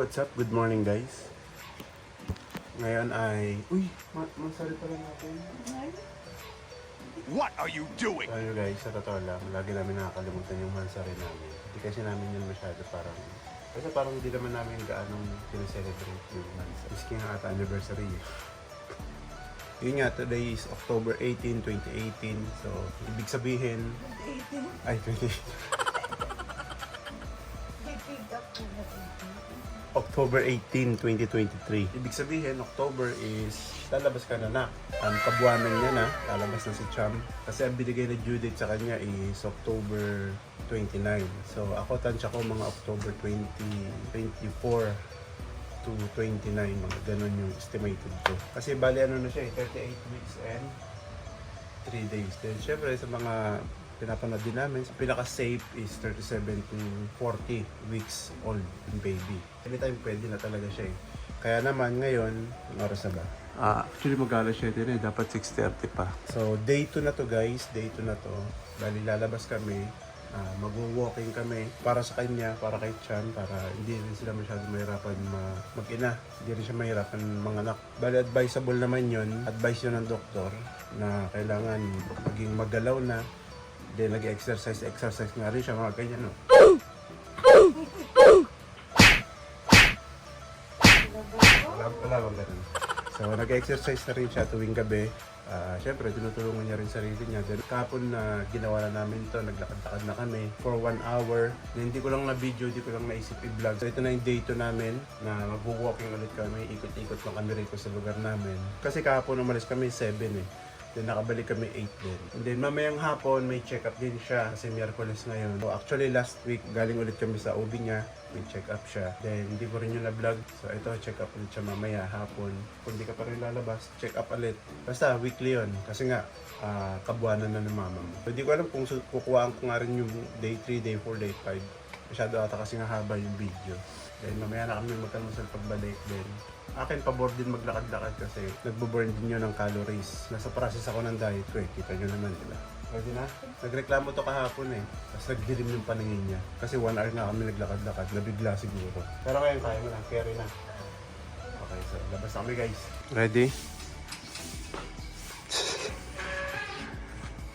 What's up? Good morning guys. Ngayon ay... Uy! Masari pala natin. What are you doing? Ano guys, sa totoo lang, lagi namin nakakalimutan yung mansari namin. Hindi kasi namin yun masyado parang... Kasi parang hindi naman namin gaanong pinaselebrate yung mansari. Miski nga ata anniversary. Yun nga, today is October 18, 2018. So, ibig sabihin... 18? Ay, 2018. October 18, 2023. Ibig sabihin, October is lalabas ka na. Kabuwanan niya na, lalabas na si Cham. Kasi ang binigay na due date sa kanya is October 29. So ako, tansya ko mga October 24 to 29, mga ganun yung estimated ko. Kasi bali ano na siya 38 weeks and 3 days. Then syempre sa mga pinapanood din namin, pinaka-safe is 37 to 40 weeks old yung baby. Anytime pwede na talaga siya eh. Kaya naman ngayon, ang oras na ba? Actually mag-alas 7 na eh, dapat 6:30 pa. So day 2 na to guys, day 2 na to. Bali lalabas kami, mag-walking kami para sa kanya, para kay Chan, para hindi rin sila masyadong mahirapan mag-ina. Hindi rin siya mahirapan manganak. Bali advisable naman yun, advice yun ng doktor na kailangan maging magalaw na. Then nag-exercise nga rin siya, mga ganyan, no? Wala bang ganun. So, nag-exercise na rin siya tuwing gabi. Siyempre, tinutulungan niya rin sarili niya. Then, kapon na ginawa na namin to, naglakad-lakad na kami for 1 hour. Then, hindi ko lang na-video, hindi ko lang naisip i-vlog. So, ito na yung day 2 namin na mag-walking ulit kami. Ikot-ikot lang kami rito sa lugar namin. Kasi kahapon umalis kami 7 eh. Then nakabalik kami 8 din. And then mamayang hapon may check-up din siya kasi Miyerkules ngayon. So actually last week galing ulit kami sa OB niya. May check-up siya. Then hindi ko rin yung na-vlog. So ito check-up ulit siya mamaya hapon. Kung hindi ka pa rin lalabas, check-up ulit. Basta weekly yun. Kasi nga kabuwanan na ng mama mo. So hindi ko alam kung kukuhaan ko nga rin yung day 3, day 4, day 5. Masyado ata kasi nga haba yung video. Then mamaya na kami magkalmusal pagbalik. Then akin pabor din maglakad-lakad kasi nagbo-burn din yun ng calories. Nasa process ako ng diet ko eh. Kita nyo naman, diba? Pwede na. Nagreklamo to kahapon eh. Tapos nagdilim yung paningin niya. Kasi 1 hour na kami naglakad-lakad. Nabigla siguro. Pero ngayon kaya mo na. Carry na. Okay, so labas na kami guys. Ready?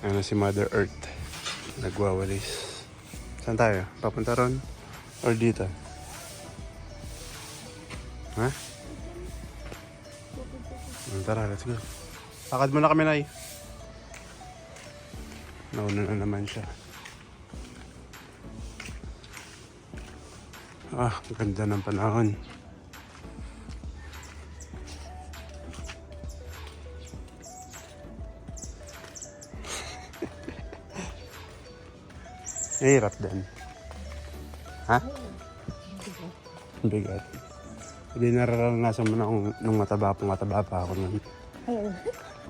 Ano si Mother Earth. Nagwawalis. Saan tayo? Papunta ron? Or dito? Ha? Tara, let's go. Lakad muna kami, Nay. Nauna na naman siya. Ganda ng panahon. Hirap din. Ha? Bigat. Hindi nararanasan mo na nung mataba pa ako nun.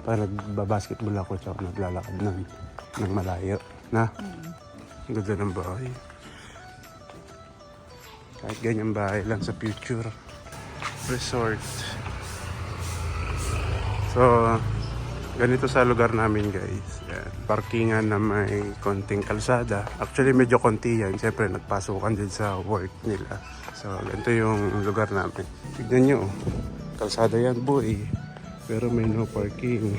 Parang nagbabasketball ako tsaka naglalakad ng malayo. Na? Ang ganda ng bahay. Kahit ganyan bahay lang sa future. Resort. So, ganito sa lugar namin guys. Yan. Parkingan na may konting kalsada. Actually medyo konti yan. Siyempre nagpasukan din sa work nila. So, ganito yung lugar namin. Tignan nyo, kalsada yan boy. Pero may no parking.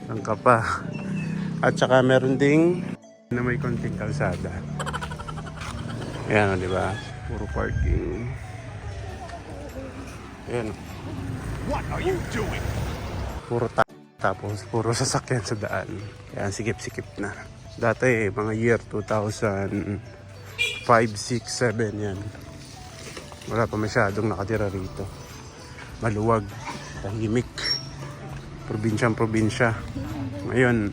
Saan ka pa? At saka meron ding na may konting kalsada. Ayan o, diba? Puro parking. Ayan o. What are you doing? Puro tapos puro sasakyan sa daan. Ayan, sikip-sikip na. Dati mga year 2005, 6, 7 yan. Wala pa masyadong nakatira rito. Maluwag, tahimik. Probinsya. Ngayon,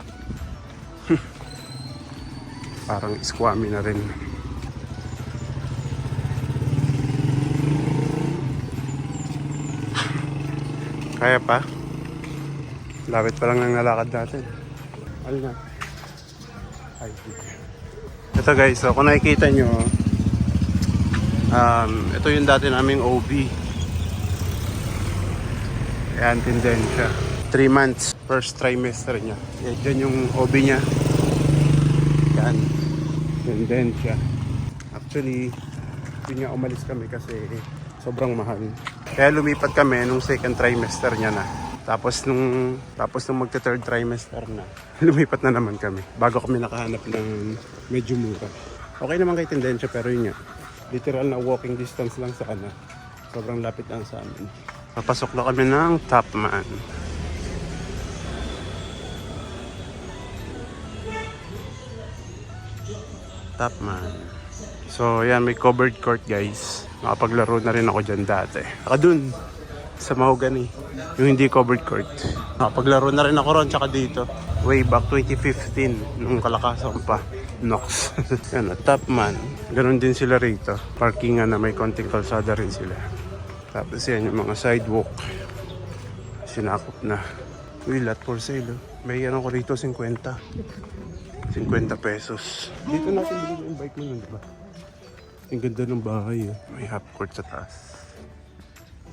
parang iskwami na rin. Kaya pa? Lapit pa lang ng nalakad natin. Ano na? Ito guys, so kung nakikita nyo, ito yung dati naming OB. Ayan, tendensya. 3 months, first trimester niya. Yan yung OB niya. Yan. Tendensya. Actually, yun nga umalis kami kasi Sobrang mahal. Kaya lumipat kami nung second trimester niya na. Tapos nung magte-third trimester na, lumipat na naman kami. Bago kami nakahanap ng medyo mura. Okay naman kay Tendensya pero yun nga. Literal na walking distance lang sa ano. Sobrang lapit lang sa amin. Papasok na kami ng Topman. Topman. So yan, may covered court guys. Nakapaglaro na rin ako dyan dati. Saka dun, sa Mahogany. Yung hindi covered court. Nakapaglaro na rin ako ron, tsaka dito. Way back 2015, nung kalakasan pa. Nox. Yan, Topman. Ganon din sila rito. Parkingan na may konting kalsada rin sila. Tapos yan, yung mga sidewalk. Sinakop na. Uy, lot for sale. Oh. May ano ko rito, 50. 50 pesos. Dito natin bilhin yung bike mo nun, diba? Ang ganda ng bahay. Eh. May half court sa taas.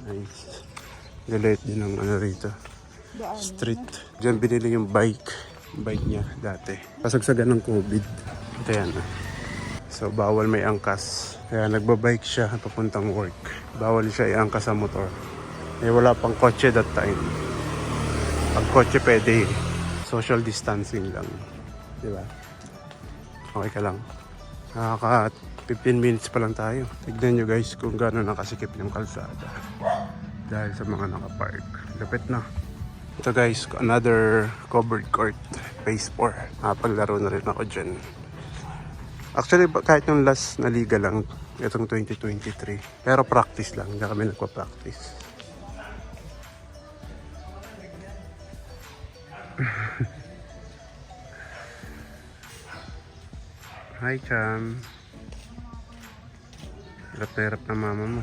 Nice. Galit din ang ano rito. Street. Diyan binili yung bike. Bike niya dati. Pasagsagan ng COVID. Ito yan. So, bawal may angkas. Kaya nagbabike siya papuntang work. Bawal siya iangkas sa motor. Eh, wala pang kotse that time. Pag kotse pwede. Social distancing lang. Diba? Okay ka lang. Nakaka 15 minutes pa lang tayo. Tignan nyo guys kung gano'n nakasikip yung kalsada. Dahil sa mga nakapark. Lapit na. Ito guys, another covered court. Phase 4. Paglaro na rin ako dyan. Actually, kahit yung last na liga lang, itong 2023. Pero practice lang. Hindi kami nagpa-practice. Hi, Cham. Hirap na mama mo.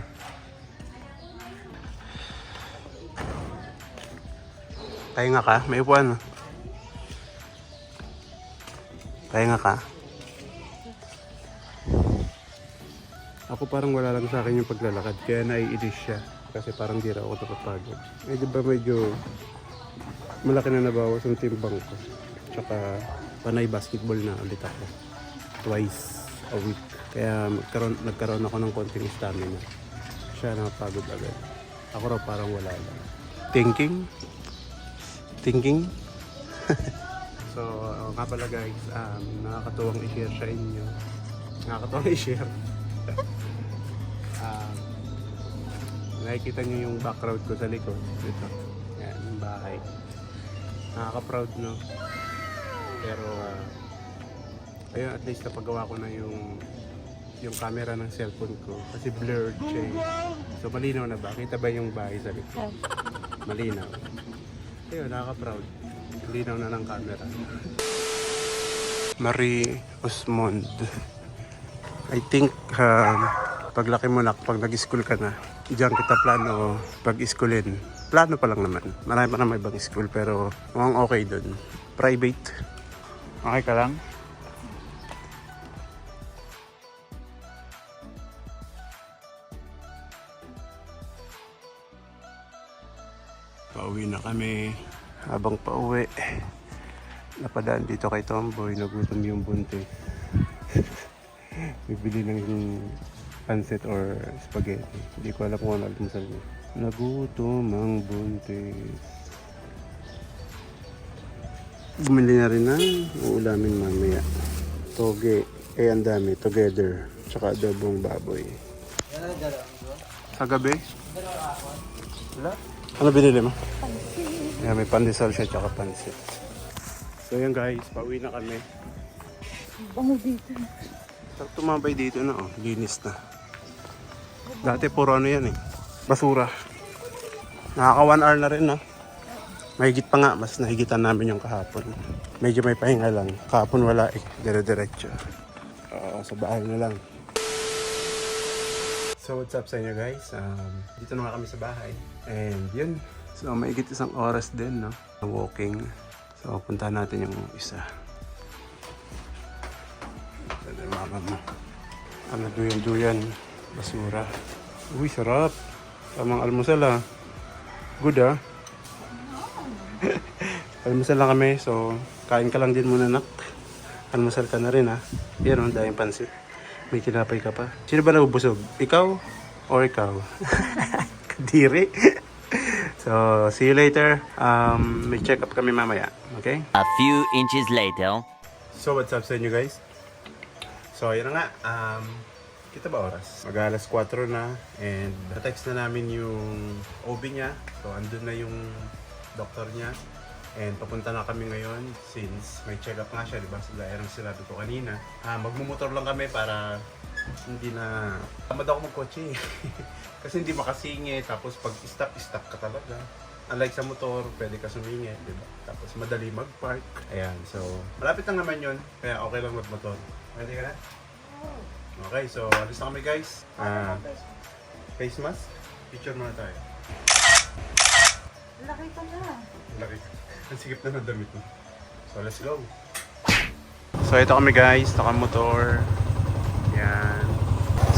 Pahinga ka? May upuan. Pahinga ka? Ako parang wala lang sa akin yung paglalakad. Kaya naiinis siya. Kasi parang di raw ako napapagod. Eh, di ba medyo malaki na nabawas ang timbang ko. Tsaka panay basketball na ulit ako. Twice a week. Kaya nagkaroon ako ng konting stamina. Siya napagod agad. Ako raw parang wala lang. Thinking? So, nga pala guys, nakakatuwang i-share sa inyo. Nakakatuwang i-share. Nakikita nyo yung background ko sa likod. Ito. Yan, yung bahay. Nakaka-proud, no? Pero, ayun, at least napagawa ko na yung camera ng cellphone ko. Kasi blurred siya. So, malinaw na ba? Kita ba yung bahay sa likod? Malinaw. Ayun, nakaka-proud. Linaw na ng camera. Marie Osmond. I think, paglaki mo na, pag nag-school ka na, diyan kita plano pag-schoolin. Plano pa lang naman. Marami pa naman ibang school, pero mukhang okay dun. Private. Okay ka lang? Pauwi na kami. Habang pauwi, napadaan dito kay Tomboy. Nagutom yung buntis. Bibili ng pancit or spaghetti. Hindi ko alam kung ano almusal niya. Nagutom ang buntis. Bumili na rin ng uulamin mamaya. Toge. Ang dami. Together. Tsaka adobong baboy. Sa gabi? Wala? Ano binili mo? Pansit. Yeah, may pandesal siya tsaka pansit. So yan guys, pauwi na kami. Bango dito. Sarap tumambay dito na oh, linis na. Dati puro ano yan eh, basura. Nakaka 1 hour na rin no. Mahigit pa nga, mas nahigitan namin yung kahapon. Medyo may pahinga lang. Kahapon wala eh, dire-diretso. Sa bahay na lang. So what's up sa inyo guys? Dito na nga kami sa bahay. And yun. So mahigit 1 oras din no. Walking. So punta natin yung isa. Ito yung mama mo. Ano duyan-duyan. Basura. Uy sarap. Tamang almusal ah. Good ah. Almusal lang kami. So kain ka lang din muna nak. Almusal ka na rin ah. Yan oh, dahil pansit. May tinapay ka pa. Sino ba nabubusog? Ikaw? O ikaw? Kadiri. So, see you later. May check up kami mamaya. Okay? A few inches later. So, what's up sa inyo guys? So, yun na nga. Kita ba oras? Mag-alas 4 na. And na-text na namin yung OB niya. So, andun na yung doktor niya. And papunta na kami ngayon since may check up nga siya, di ba? Gaya ng sinabi ko kanina. Magmumotor lang kami para hindi na... Tamad ako magkotse. Kasi hindi makasingi. Tapos pag stop ka talaga. Unlike sa motor, pwede ka sumingi, di ba? Tapos madali mag-park. Ayan, so malapit lang naman yun. Kaya okay lang mag-motor. Pwede ka na? Okay, so alis na kami guys. Face mask. Picture muna tayo. Laki ka na. Laki. Ang sikip na ng damit mo. So let's go. So ito kami guys, naka-motor. Yan.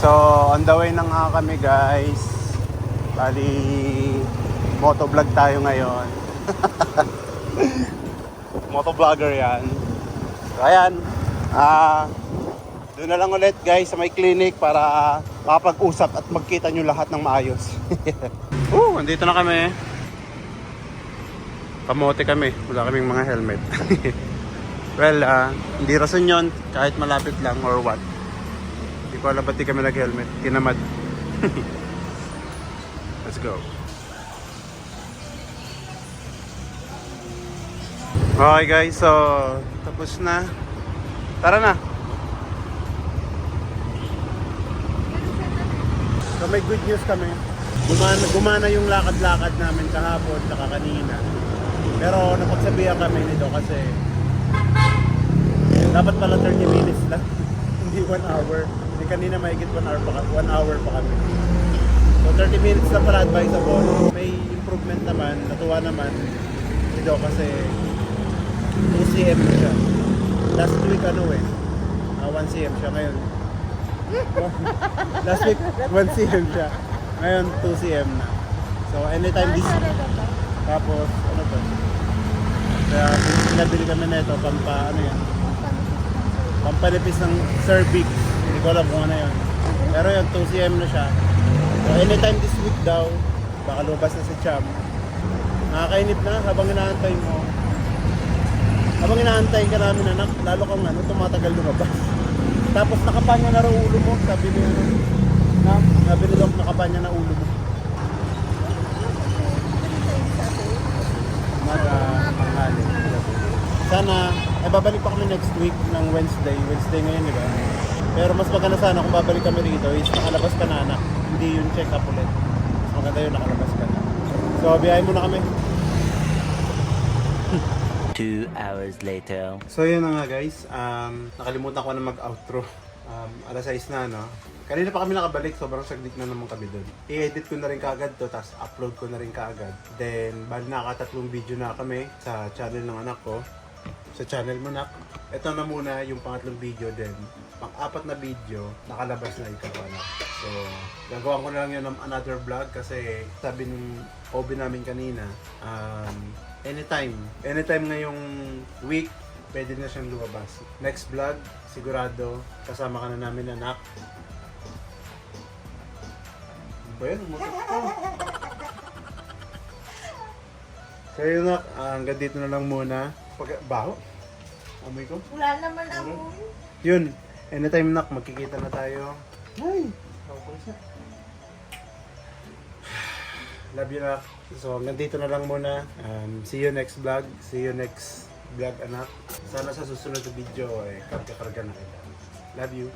So on the way na nga kami guys. Bali, motovlog tayo ngayon. Motovlogger yan. So ayan. Doon na lang ulit guys sa may clinic para makapag-usap at magkita nyo lahat ng maayos. Andito na kami. Kamote kami. Wala kaming mga helmet. Well, hindi rason yun. Kahit malapit lang or what. Hindi ko alam ba't di kami nag-helmet. Kinamad. Let's go. Okay guys, so tapos na. Tara na. So may good news kami. Gumana yung lakad-lakad namin kahapon saka kanina. Pero napagsabihan kami nito kasi dapat pala 30 minutes lang. Hindi 1 hour. Hindi kanina mahigit 1 hour pa kami. So 30 minutes lang pala advisable. May improvement naman. Natuwa naman ito kasi 2 cm na siya. Last week 1 cm siya ngayon. Last week 1 cm siya. Ngayon 2 cm na. So anytime this... Tapos ano to? Kaya pinabili kami na ito pampanipis ng cervix. Hindi ko alam kung ano yun. Pero yun 2 cm na siya. So anytime this week daw baka lumabas na si Cham. Nakakainip na habang inaantay mo. Habang inaantay ka namin anak, lalo kang tumatagal lumabas. Tapos nakapanya na raw ulo mo, sabi ni sabi ni Doc, nakapanya na ulo mo. Tanghali. Sana, babalik pa kami next week ng Wednesday. Wednesday ngayon, di ba? Pero mas maganda sana kung babalik kami rito is nakalabas ka na anak. Hindi yun check up ulit. Mas maganda yun, nakalabas ka na. So, biyahin muna kami. 2 hours later. So yun na nga guys, nakalimutan ko na mag-outro. Alas 6 na no. Kanina pa kami nakabalik, sobrang saglit na naman kami doon. I-edit ko na rin kaagad to, tapos upload ko na rin kaagad. Then, bali nakatatlong video na kami sa channel ng anak ko. Sa channel mo nak. Ito na muna yung pangatlong video, then pang-apat na video, nakalabas na ikaw anak. So, gagawin ko na lang yun ng another vlog kasi sabi nung OB namin kanina, anytime ngayong week, pwede na siyang lumabas. Next vlog, sigurado, kasama ka na namin anak. Ano ba yan? Umutot ko. So yun nak, hanggang dito na lang muna. Baho? Amoy ko? Wala naman ako. Yun, anytime nak, magkikita na tayo. Ay! Love you nak. So hanggang dito na lang muna. See you next vlog. See you next vlog anak. Sana sa susunod na video karga-karga na kita. Love you.